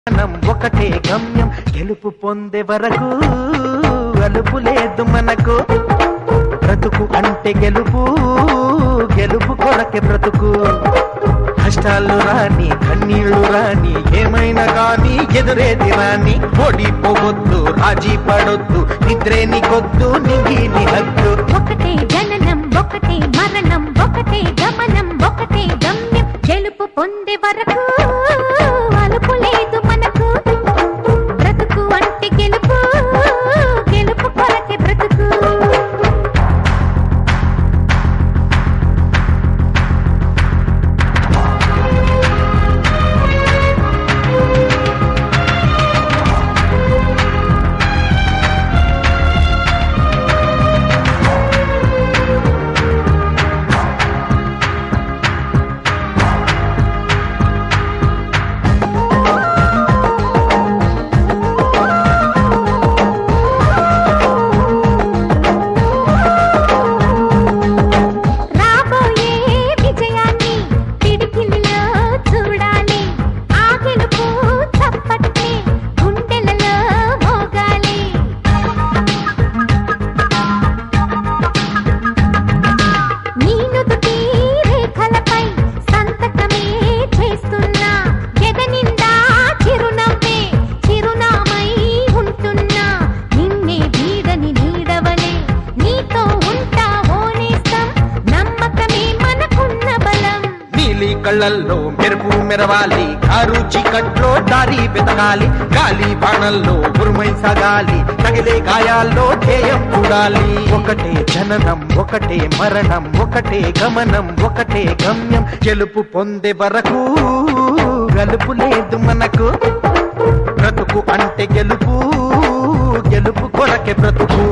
మనం ఒకటే గమ్యం గెలుపు పొందే వరకు అలుపు లేదు మనకు బ్రతుకు అంటే గెలుపు గెలుపు కొరకే బ్రతుకు కష్టాలు రాని కన్నీళ్లు రాని ఏమైనా కానీ ఎదురేది రాని ఓడిపోవద్దు రాజీ పడొద్దు నిద్రేని కొద్దు నిగిని హద్దు ఒకటే జననం ఒకటే మరణం ఒకటే గమనం ఒకటే గమ్యం గెలుపు పొందే వరకు అలుపు లేదు మనకు బ్రతుకు అంటే గెలుపు గెలుపు కొరకే బ్రతుకు కళ్ళల్లో మెరుపు మెరవాలి కారు చీకట్లో దారి వెతకాలి గాలి బాణల్లో ఉరుమై సాగాలి తగిలే గాయాల్లో ధ్యేయం చూడాలి ఒకటే జననం ఒకటే మరణం ఒకటే గమనం ఒకటే గమ్యం గెలుపు పొందే వరకు గలుపు లేదు మనకు బ్రతుకు అంటే గెలుపు గెలుపు కొరకే బ్రతుకు